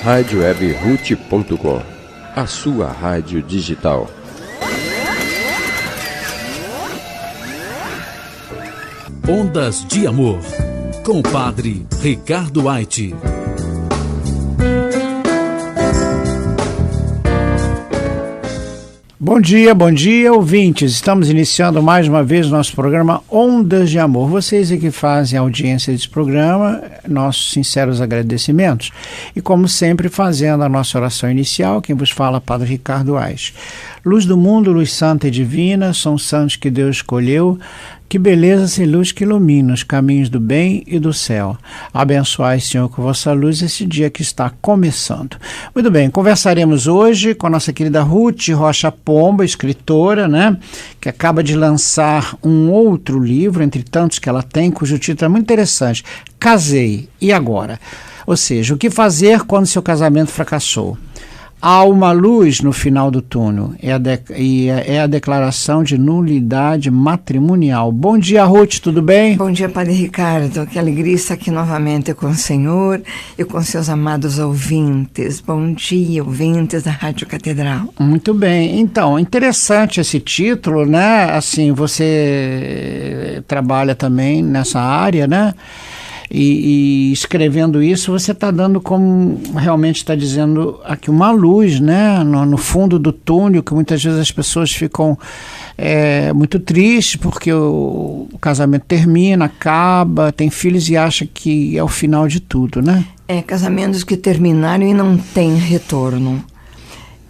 radiowebroot.com, a sua rádio digital. Ondas de Amor, com o Padre Ricardo White. Bom dia, ouvintes. Estamos iniciando mais uma vez o nosso programa Ondas de Amor. Vocês é que fazem a audiência desse programa, nossos sinceros agradecimentos. E como sempre, fazendo a nossa oração inicial, quem vos fala, Padre Ricardo White. Luz do mundo, luz santa e divina, são santos que Deus escolheu. Que beleza sem luz que ilumina os caminhos do bem e do céu. Abençoai, Senhor, com vossa luz esse dia que está começando. Muito bem, conversaremos hoje com a nossa querida Ruth Rocha Pombo, escritora, né? Que acaba de lançar um outro livro, entre tantos que ela tem, cujo título é muito interessante. Casei, e agora? Ou seja, o que fazer quando seu casamento fracassou? Há uma luz no final do túnel, é a declaração de nulidade matrimonial. Bom dia, Ruth, tudo bem? Bom dia, Padre Ricardo, que alegria estar aqui novamente com o Senhor e com seus amados ouvintes. Bom dia, ouvintes da Rádio Catedral. Muito bem, então, interessante esse título, né? Assim, você trabalha também nessa área, né? E escrevendo isso, você está dando, como realmente está dizendo aqui, uma luz, né, no fundo do túnel, que muitas vezes as pessoas ficam muito tristes porque o casamento termina, acaba, tem filhos e acha que é o final de tudo, né? Casamentos que terminaram e não tem retorno.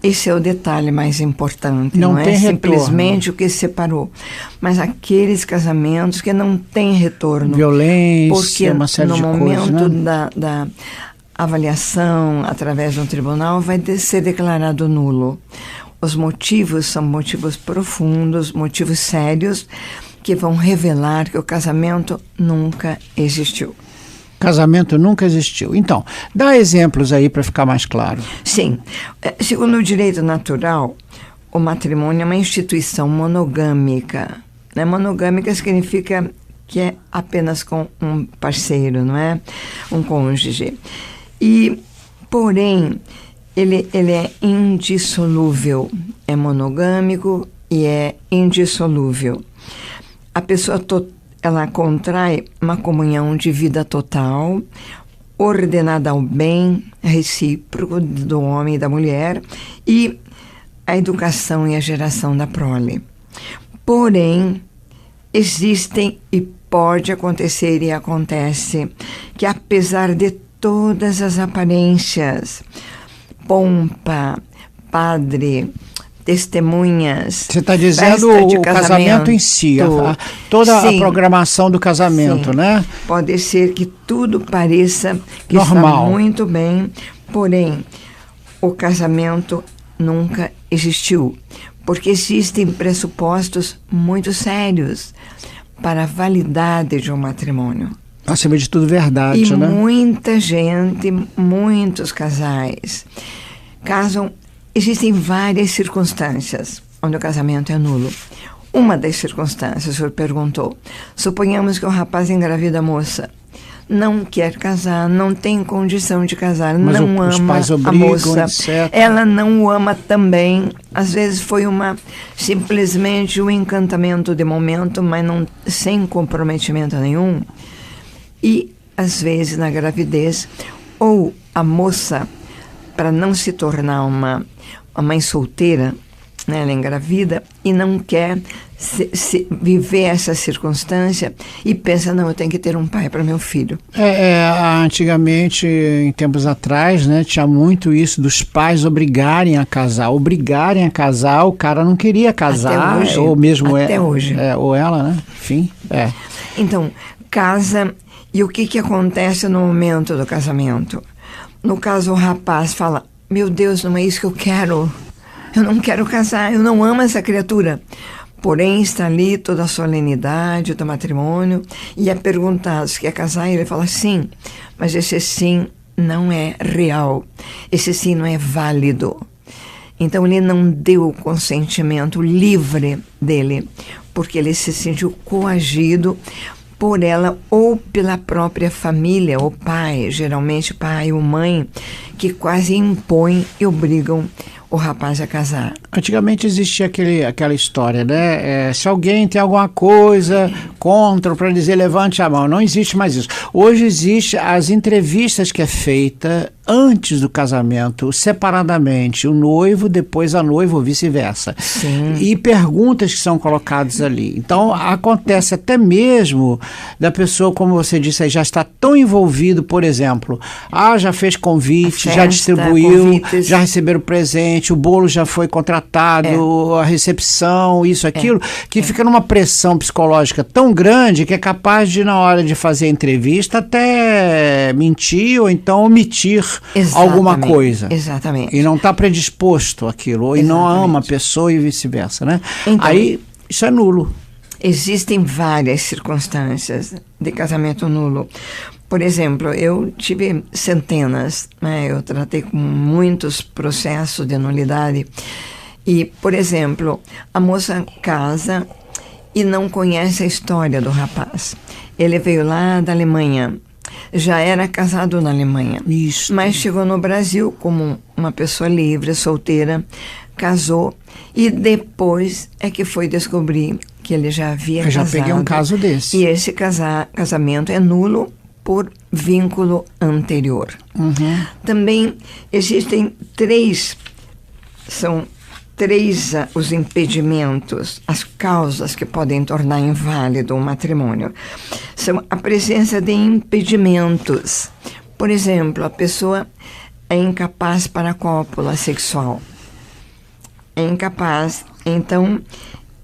Esse é o detalhe mais importante, não é simplesmente o que separou, mas aqueles casamentos que não têm retorno. Violência, porque uma série de coisas, né? Porque no momento da avaliação, através de um tribunal, vai ser declarado nulo. Os motivos são motivos profundos, motivos sérios, que vão revelar que o casamento nunca existiu. Casamento nunca existiu. Então, dá exemplos aí para ficar mais claro. Sim. Segundo o direito natural, o matrimônio é uma instituição monogâmica. Né? Monogâmica significa que é apenas com um parceiro, não é? Um cônjuge. Porém, ele é indissolúvel. É monogâmico e é indissolúvel. A pessoa ela contrai uma comunhão de vida total, ordenada ao bem recíproco do homem e da mulher e a educação e a geração da prole. Porém, existem e pode acontecer e acontece que, apesar de todas as aparências, pompa, padre, testemunhas. Você está dizendo o casamento em si, toda a programação do casamento, sim, né? Pode ser que tudo pareça que normal, está muito bem, porém o casamento nunca existiu, porque existem pressupostos muito sérios para a validade de um matrimônio. Acima de tudo, verdade, e né? Muita gente, muitos casais casam. Existem várias circunstâncias onde o casamento é nulo. Uma das circunstâncias, o senhor perguntou, suponhamos que o rapaz engravida a moça, não quer casar, não tem condição de casar, mas não ama a moça, etc. Ela não o ama também, às vezes foi simplesmente um encantamento de momento, mas sem comprometimento nenhum. E, às vezes, na gravidez, ou a moça, para não se tornar uma mãe solteira, né, ela engravida e não quer viver essa circunstância e pensa, não, eu tenho que ter um pai para meu filho. Antigamente, em tempos atrás, né, tinha muito isso dos pais obrigarem a casar, o cara não queria casar, até hoje, ou mesmo hoje. Ou ela, né, enfim. Então, casa, e o que acontece no momento do casamento? No caso, o rapaz fala, meu Deus, não é isso que eu quero. Eu não quero casar, eu não amo essa criatura. Porém, está ali toda a solenidade do matrimônio e é perguntado se quer casar e ele fala sim, mas esse sim não é real, esse sim não é válido. Então, ele não deu o consentimento livre dele, porque ele se sentiu coagido por ela ou pela própria família, o pai, geralmente pai ou mãe, que quase impõem e obrigam o rapaz a casar. Antigamente existia aquela história, né? Se alguém tem alguma coisa contra, para dizer levante a mão. Não existe mais isso. Hoje existe as entrevistas que é feita antes do casamento, separadamente, o noivo, depois a noiva ou vice-versa. Sim. E perguntas que são colocadas ali. Então, acontece até mesmo da pessoa, como você disse, aí, já está tão envolvido, por exemplo, já fez convite, festa, já distribuiu, convites. já receberam presente, o bolo já foi contratado, a recepção, isso, aquilo, que fica numa pressão psicológica tão grande que é capaz de, na hora de fazer a entrevista, até mentir ou então omitir alguma coisa. Exatamente. E não está predisposto àquilo, ou e não ama a pessoa e vice-versa, né? Então, aí, isso é nulo. Existem várias circunstâncias de casamento nulo. Por exemplo, eu tive centenas, né? Eu tratei com muitos processos de nulidade. E, por exemplo, a moça casa e não conhece a história do rapaz. Ele veio lá da Alemanha, já era casado na Alemanha, Isso. mas chegou no Brasil como uma pessoa livre, solteira, casou e depois é que foi descobrir que ele já havia casado. Eu já peguei um caso desse. E esse casamento é nulo por vínculo anterior. Uhum. Também existem três os impedimentos, as causas que podem tornar inválido o matrimônio. São a presença de impedimentos. Por exemplo, a pessoa é incapaz para a cópula sexual. É incapaz, então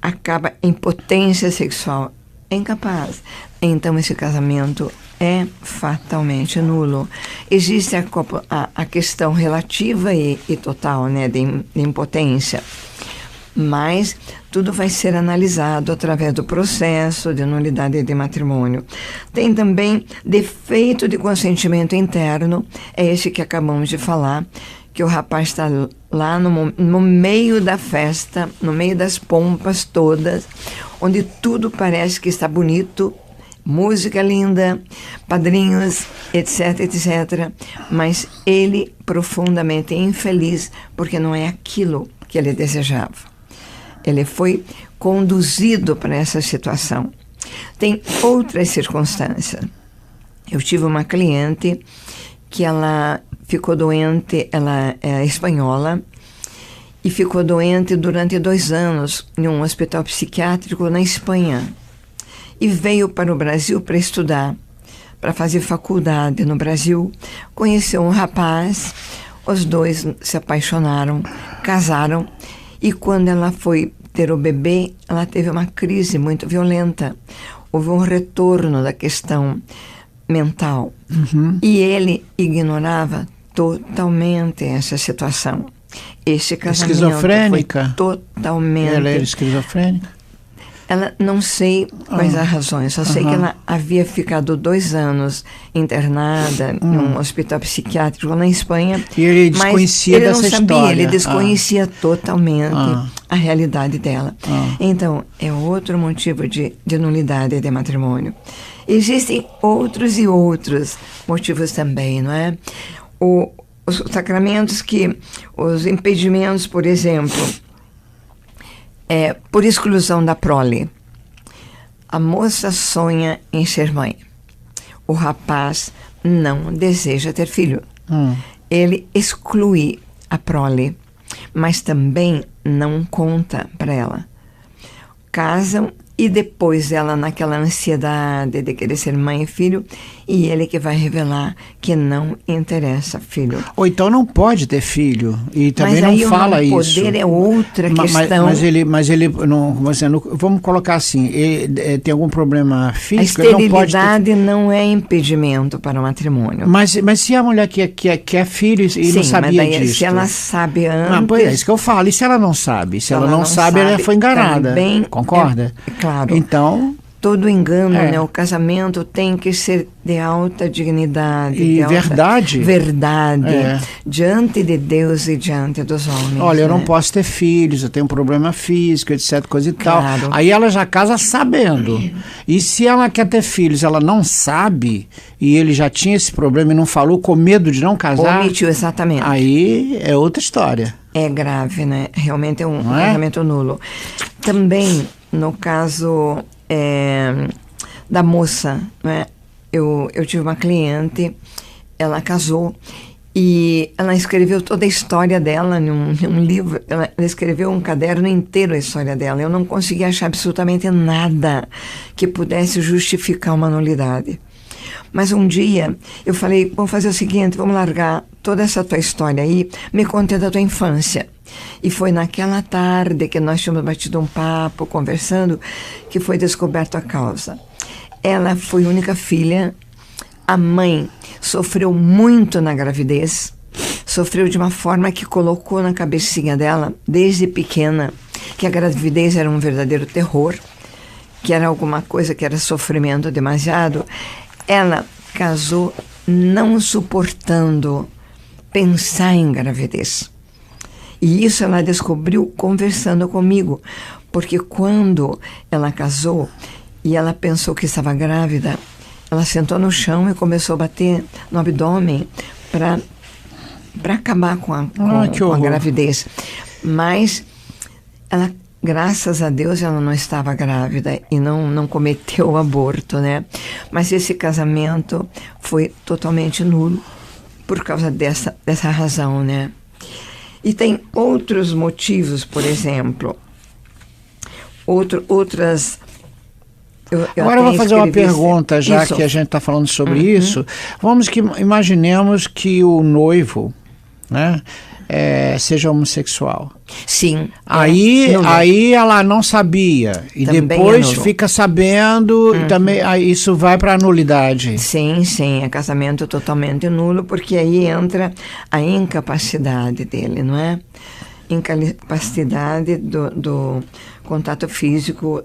acaba em impotência sexual. É incapaz. Então esse casamento é fatalmente nulo. Existe a questão relativa e total, né, de impotência, mas tudo vai ser analisado através do processo de nulidade de matrimônio. Tem também defeito de consentimento interno, é esse que acabamos de falar, que o rapaz está lá no meio da festa, no meio das pompas todas, onde tudo parece que está bonito, música linda, padrinhos, etc, etc. Mas ele profundamente infeliz porque não é aquilo que ele desejava. Ele foi conduzido para essa situação. Tem outras circunstâncias. Eu tive uma cliente que ela ficou doente, ela é espanhola, e ficou doente durante 2 anos em um hospital psiquiátrico na Espanha. E veio para o Brasil para estudar, para fazer faculdade no Brasil. Conheceu um rapaz, os dois se apaixonaram, casaram, e quando ela foi ter o bebê, ela teve uma crise muito violenta. Houve um retorno da questão mental. Uhum. E ele ignorava totalmente essa situação. Esse casamento esquizofrênica? foi totalmente... Ela era esquizofrênica? Ela, não sei quais as razões, só sei que ela havia ficado 2 anos internada em um hospital psiquiátrico na Espanha. E ele desconhecia dessa dessa história. história. Ele desconhecia totalmente a realidade dela. Então, é outro motivo de nulidade de matrimônio. Existem outros e outros motivos também, não é? Os sacramentos os impedimentos, por exemplo... por exclusão da prole. A moça sonha em ser mãe. O rapaz não deseja ter filho. Ele exclui a prole, mas também não conta para ela. Casam e depois ela naquela ansiedade de querer ser mãe e filho, e ele que vai revelar que não interessa filho. Ou então não pode ter filho, e também mas não fala isso. Mas aí o poder é outra questão. Mas ele não, vamos colocar assim, ele tem algum problema físico, a ele não pode ter... esterilidade não é impedimento para o matrimônio. Mas se a mulher quer filho e sim, não sabia mas daí, disso? se ela sabe antes... Pois é isso que eu falo, e se ela não sabe? Se ela não sabe, ela foi enganada, também concorda? Claro. Então... todo engano, né? O casamento tem que ser de alta dignidade. E de alta verdade. Verdade. Diante de Deus e diante dos homens. Olha, eu não né? posso ter filhos, eu tenho um problema físico, etc, coisa e Claro. tal. Aí ela já casa sabendo. E se ela quer ter filhos, ela não sabe, e ele já tinha esse problema e não falou, com medo de não casar, Omitiu, exatamente. aí é outra história. É grave, né? Realmente é um Não é? casamento nulo. Também, no caso da moça, né? Eu tive uma cliente, ela casou e ela escreveu toda a história dela num livro. Ela escreveu um caderno inteiro a história dela. Eu não consegui achar absolutamente nada que pudesse justificar uma nulidade. Mas um dia eu falei, vamos fazer o seguinte, vamos largar toda essa tua história aí, me conta da tua infância. E foi naquela tarde que nós tínhamos batido um papo, conversando, que foi descoberta a causa. Ela foi única filha, a mãe sofreu muito na gravidez, sofreu de uma forma que colocou na cabecinha dela, desde pequena, que a gravidez era um verdadeiro terror, que era alguma coisa que era sofrimento demasiado. Ela casou não suportando pensar em gravidez. E isso ela descobriu conversando comigo, porque quando ela casou e ela pensou que estava grávida, ela sentou no chão e começou a bater no abdômen para acabar com a gravidez. Mas ela, graças a Deus, ela não estava grávida e não cometeu o aborto, né? Mas esse casamento foi totalmente nulo por causa dessa razão, né? E tem outros motivos, por exemplo, outras... Agora eu vou fazer uma pergunta, já isso. Que a gente está falando sobre isso. Imaginemos que o noivo, né, seja homossexual. Sim. Aí ela não sabia e também depois fica sabendo e também isso vai para a nulidade. Sim, é casamento totalmente nulo, porque aí entra a incapacidade dele, não é? Incapacidade do contato físico,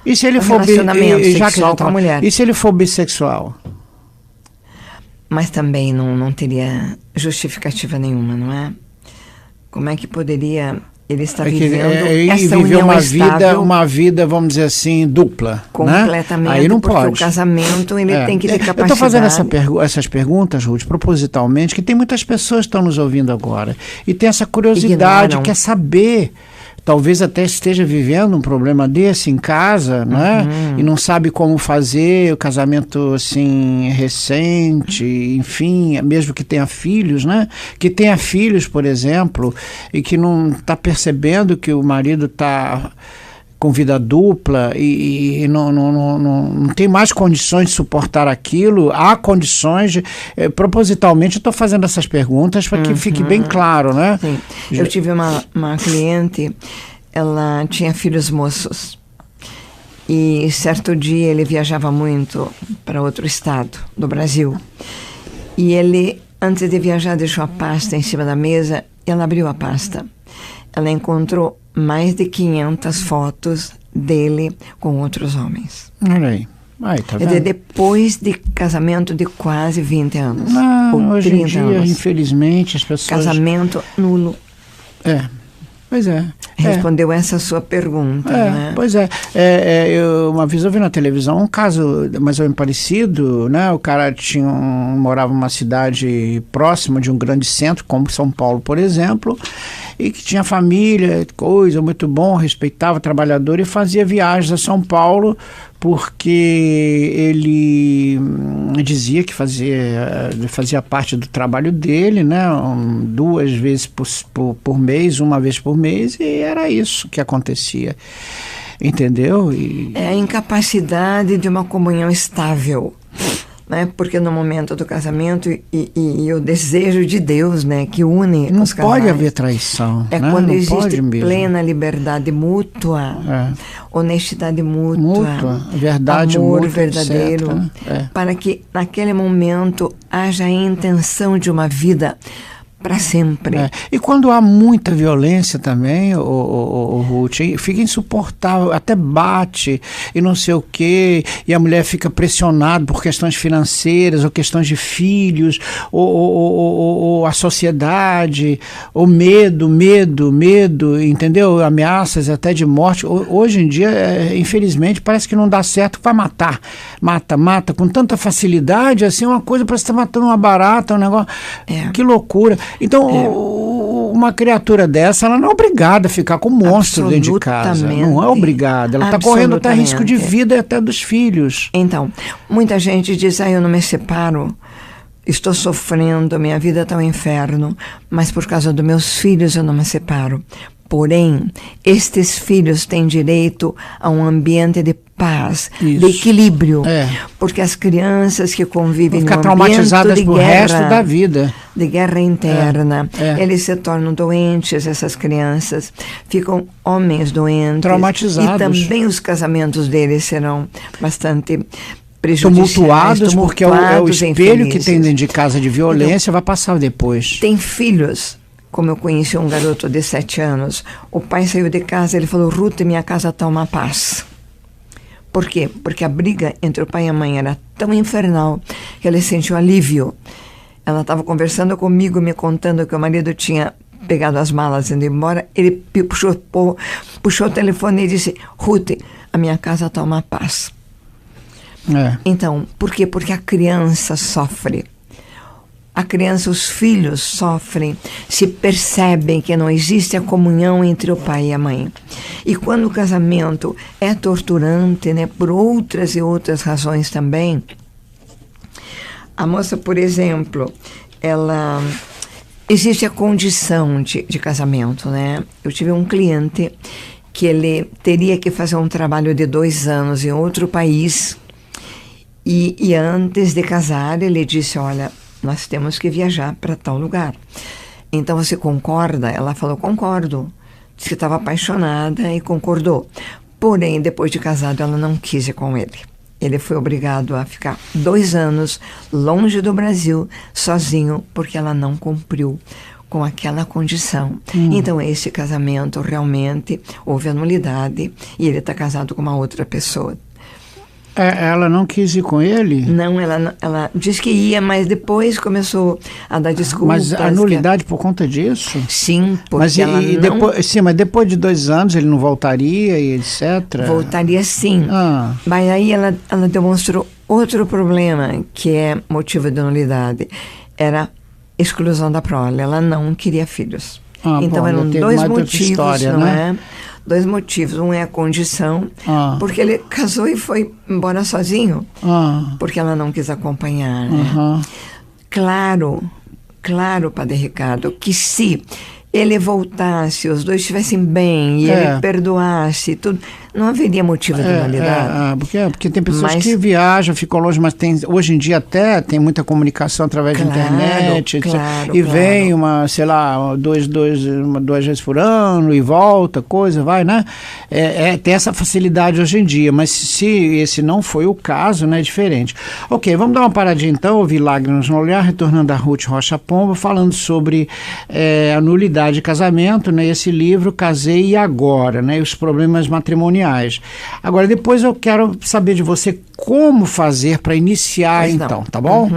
e se ele for sexual com a mulher? E se ele for bissexual? Mas também não teria justificativa nenhuma, não é? Como é que poderia ele estar vivendo essa união uma vida, vamos dizer assim, dupla, completamente, né? Aí não porque pode. O casamento ele tem que ter capacidade. Eu estou fazendo essas perguntas, Ruth, propositalmente, que tem muitas pessoas que estão nos ouvindo agora e tem essa curiosidade, quer saber. Talvez até esteja vivendo um problema desse em casa, né? E não sabe como fazer, o casamento assim recente, enfim, mesmo que tenha filhos, né? Que tenha filhos, por exemplo, e que não está percebendo que o marido está com vida dupla e não tem mais condições de suportar aquilo. Há condições propositalmente eu estou fazendo essas perguntas para que fique bem claro, né? Sim. Eu tive uma cliente, ela tinha filhos moços e certo dia ele viajava muito para outro estado do Brasil e ele, antes de viajar, deixou a pasta em cima da mesa e ela abriu a pasta. Ela encontrou mais de 500 fotos dele com outros homens. Olha aí. Tá vendo? Depois de casamento de quase 20 anos. Hoje em dia, anos. Infelizmente, as pessoas... Casamento nulo. Pois é. Respondeu essa sua pergunta, né? Pois é. Uma vez eu vi na televisão um caso mais ou menos parecido, né? O cara morava numa cidade próxima de um grande centro, como São Paulo, por exemplo, e que tinha família, coisa muito bom, respeitava o trabalhador e fazia viagens a São Paulo porque ele dizia que fazia parte do trabalho dele, né? 2 vezes por mês, 1 vez por mês, e era isso que acontecia, entendeu? É a incapacidade de uma comunhão estável, né? Porque no momento do casamento e o desejo de Deus, né, que une não os casais. Não pode haver traição. É, né? Quando não existe plena liberdade mútua, honestidade mútua, verdade amor mútua, verdadeiro, etc, para que naquele momento haja a intenção de uma vida para sempre. E quando há muita violência também, o Ruth, fica insuportável, até bate e não sei o quê, e a mulher fica pressionada por questões financeiras, ou questões de filhos, ou a sociedade, ou medo, entendeu? Ameaças até de morte. Hoje em dia, infelizmente, parece que não dá certo, vai matar. Mata, com tanta facilidade, assim, uma coisa parece que está matando uma barata, um negócio. Que loucura. Então, uma criatura dessa, ela não é obrigada a ficar com um monstro dentro de casa. Não é obrigada. Ela está correndo até risco de vida e até dos filhos. Então, muita gente diz, eu não me separo, estou sofrendo, minha vida está um inferno, mas por causa dos meus filhos eu não me separo. Porém, estes filhos têm direito a um ambiente de paz, de equilíbrio, porque as crianças que convivem ficar traumatizadas pro resto da vida, de guerra interna, eles se tornam doentes, essas crianças ficam homens doentes, traumatizados, e também os casamentos deles serão bastante tumultuados, porque é o espelho que tem dentro de casa de violência, então, vai passar depois. Tem filhos. Como eu conheci um garoto de 7 anos, o pai saiu de casa, ele falou, Ruth, minha casa está uma paz. Por quê? Porque a briga entre o pai e a mãe era tão infernal que ele sentiu alívio. Ela estava conversando comigo, me contando que o marido tinha pegado as malas e indo embora. Ele puxou o telefone e disse, Ruth, a minha casa está uma paz. Então, por quê? Porque a criança sofre. A criança, os filhos sofrem, se percebem que não existe a comunhão entre o pai e a mãe. E quando o casamento é torturante, por outras e outras razões também, a moça, por exemplo, existe a condição de casamento, Eu tive um cliente que ele teria que fazer um trabalho de 2 anos em outro país e antes de casar ele disse, olha, nós temos que viajar para tal lugar. Então você concorda? Ela falou, concordo. Disse que estava apaixonada e concordou. Porém, depois de casado, ela não quis ir com ele. Ele foi obrigado a ficar 2 anos longe do Brasil, sozinho, porque ela não cumpriu com aquela condição. Então, esse casamento realmente houve anulidade e ele está casado com uma outra pessoa. Ela não quis ir com ele? Não, ela disse que ia, mas depois começou a dar desculpas. Mas a anulidade por conta disso? Sim, porque mas depois de 2 anos ele não voltaria e etc? Voltaria sim. Mas aí ela demonstrou outro problema, que é motivo de anulidade. Era exclusão da prole. Ela não queria filhos. Então eram 2 motivos, história, não é? 2 motivos. Um é a condição, porque ele casou e foi embora sozinho, porque ela não quis acompanhar. Claro, Padre Ricardo, que se ele voltasse, os dois estivessem bem e ele perdoasse, tudo, não haveria motivo de anulidade. Porque tem pessoas que viajam, ficam longe, mas hoje em dia até tem muita comunicação através de internet, vem duas vezes por ano e volta, coisa, vai, tem essa facilidade hoje em dia, mas se esse não foi o caso, é diferente. Ok, vamos dar uma paradinha então, ouvir Lágrimas no Olhar, retornando a Ruth Rocha Pombo, falando sobre a nulidade de casamento, esse livro, Casei e Agora, e os problemas matrimoniais. Agora, depois eu quero saber de você como fazer para iniciar, então, tá bom?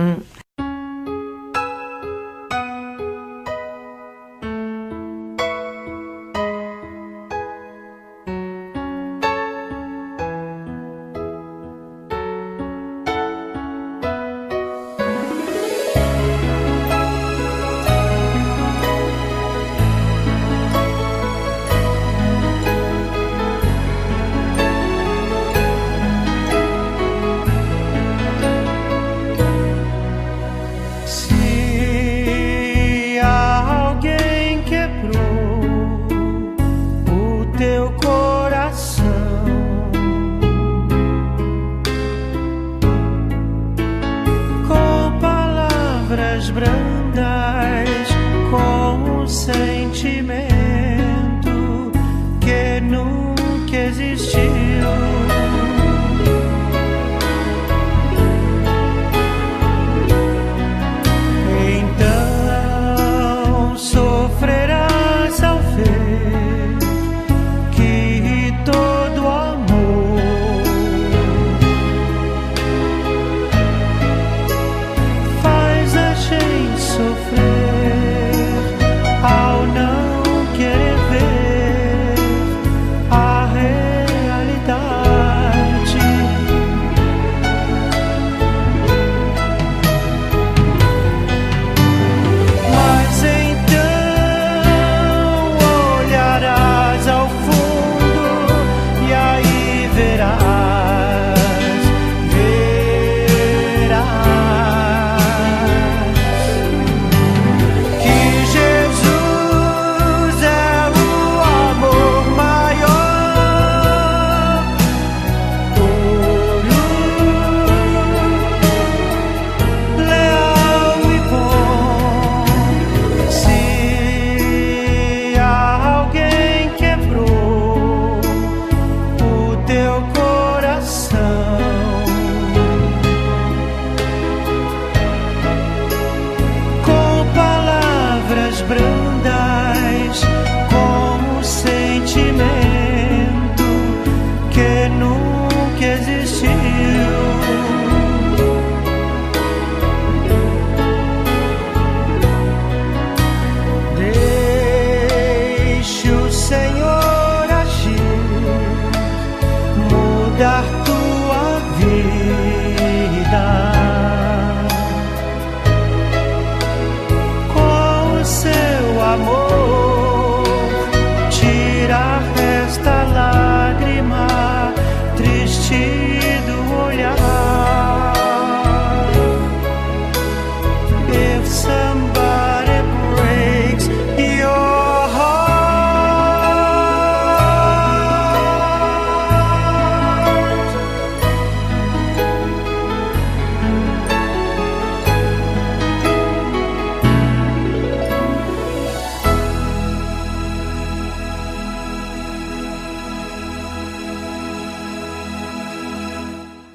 brandas com um sentimento que nunca existiu. Então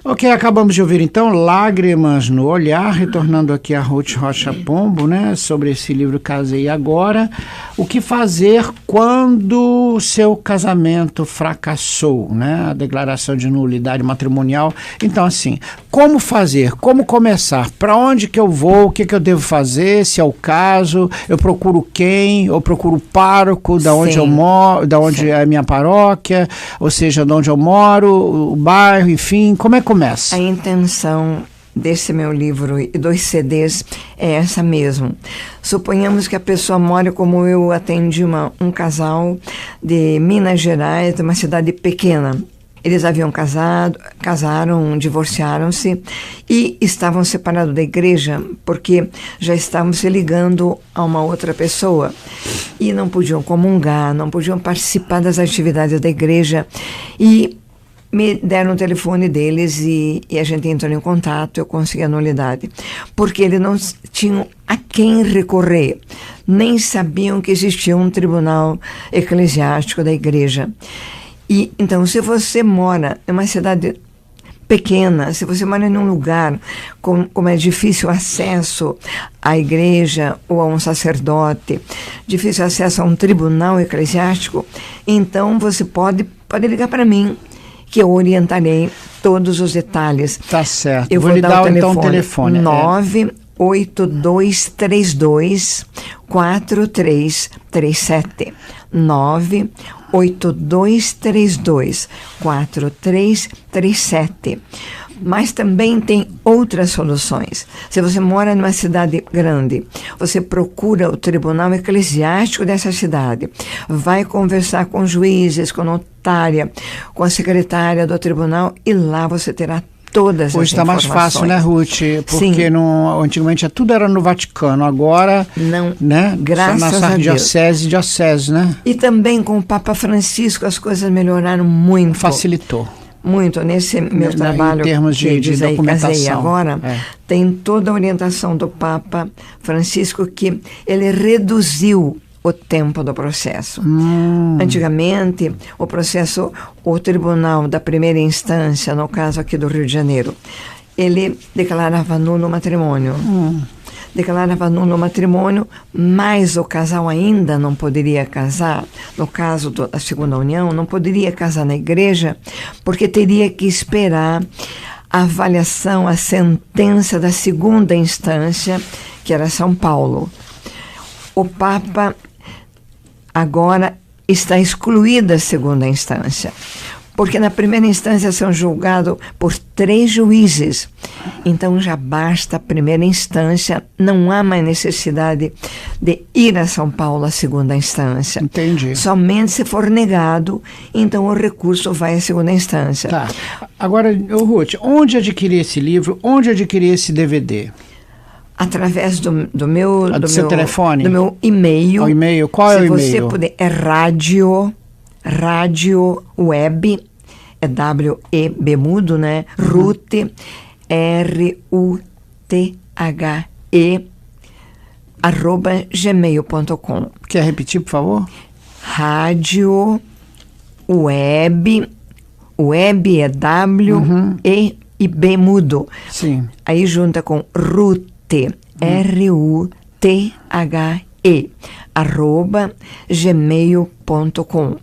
Ok, acabamos de ouvir então Lágrimas no Olhar, retornando aqui a Ruth Rocha Pombo, né, sobre esse livro Casei Agora. O que fazer quando o seu casamento fracassou, né, a declaração de nulidade matrimonial. Então, assim, como fazer, como começar, para onde que eu vou, o que eu devo fazer, se é o caso, eu procuro quem, eu procuro o pároco, da onde eu moro, da onde é a minha paróquia, ou seja, de onde eu moro, o bairro, enfim, como é que começa? A intenção desse meu livro e 2 CDs é essa mesmo. Suponhamos que a pessoa mora, como eu atendi um casal de Minas Gerais, de uma cidade pequena. Eles haviam casaram, divorciaram-se e estavam separados da igreja porque já estavam se ligando a uma outra pessoa e não podiam comungar, não podiam participar das atividades da igreja e me deram o telefone deles e a gente entrou em contato, eu consegui a nulidade. Porque eles não tinham a quem recorrer, nem sabiam que existia um tribunal eclesiástico da igreja. E então, se você mora em uma cidade pequena, se você mora em um lugar como é difícil acesso à igreja ou a um sacerdote, difícil acesso a um tribunal eclesiástico, então você pode ligar para mim, que eu orientarei todos os detalhes. Tá certo. Eu vou lhe dar então o telefone. 98232-4337. 98232-4337. Mas também tem outras soluções. Se você mora numa cidade grande, você procura o tribunal eclesiástico dessa cidade, vai conversar com juízes, com notária, com a secretária do tribunal e lá você terá todas as informações. Hoje está mais fácil, né, Ruth? Porque antigamente tudo era no Vaticano, agora não, né? Graças a Deus. Diocese, né? E também com o Papa Francisco as coisas melhoraram muito. Facilitou. Muito, nesse meu trabalho, em termos de documentação. Casei Agora, tem toda a orientação do Papa Francisco, que ele reduziu o tempo do processo. Antigamente, o tribunal da primeira instância, no caso aqui do Rio de Janeiro, ele declarava nulo o matrimônio. Declarava nulo o matrimônio, mas o casal ainda não poderia casar. No caso da segunda união, não poderia casar na igreja, porque teria que esperar a avaliação, a sentença da segunda instância, que era São Paulo. O Papa agora está excluída a segunda instância, porque na primeira instância são julgados por 3 juízes. Então já basta a primeira instância, não há mais necessidade de ir a São Paulo a segunda instância. Entendi. Somente se for negado, então o recurso vai à segunda instância. Tá. Agora, Ruth, onde adquirir esse livro? Onde adquirir esse DVD? Através do meu telefone? Do meu e-mail. O e-mail? Qual é o e-mail? Se você puder, é rádio web, é W-E-B mudo, né? Ruth, R-U-T-H-E, @gmail.com. Quer repetir, por favor? Rádio web é W-E e B mudo. Sim. Aí junta com Ruth, R-U-T-H-E, @gmail.com.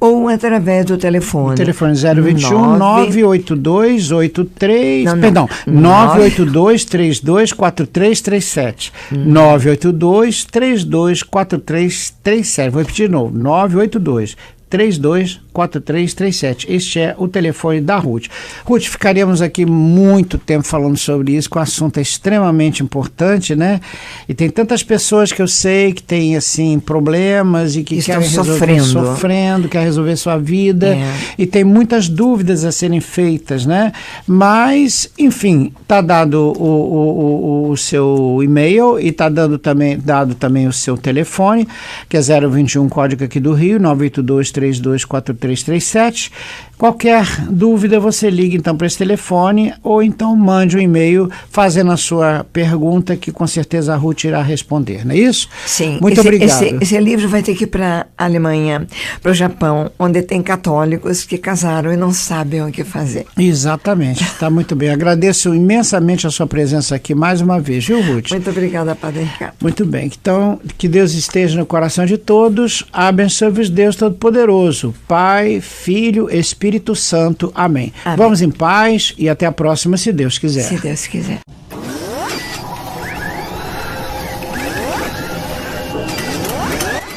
Ou através do telefone. O telefone 021 982 83. Perdão, 982 324337. 982 324337. Vou repetir de novo. 982 324337. Este é o telefone da Ruth. Ruth, ficaríamos aqui muito tempo falando sobre isso, que o assunto é extremamente importante, né? E tem tantas pessoas que eu sei que têm, assim, problemas e que querem resolver, sofrendo, querem resolver sua vida, e tem muitas dúvidas a serem feitas, né? Mas, enfim, está dado o seu e-mail e está dado também o seu telefone, que é 021, código aqui do Rio, 982 324337. Qualquer dúvida, você liga então para esse telefone ou então mande um e-mail fazendo a sua pergunta, que com certeza a Ruth irá responder, não é isso? Sim. Muito obrigado. Esse livro vai ter que ir para a Alemanha, para o Japão, onde tem católicos que casaram e não sabem o que fazer. Exatamente, está muito bem. Agradeço imensamente a sua presença aqui mais uma vez, viu, Ruth? Muito obrigada, Padre Ricardo. Muito bem, então que Deus esteja no coração de todos, abençoe-vos Deus Todo-Poderoso, Pai, Filho, Espírito Santo. Amém. Amém. Vamos em paz e até a próxima, se Deus quiser. Se Deus quiser.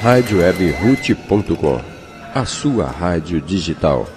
RádioWebRuth.com, a sua rádio digital.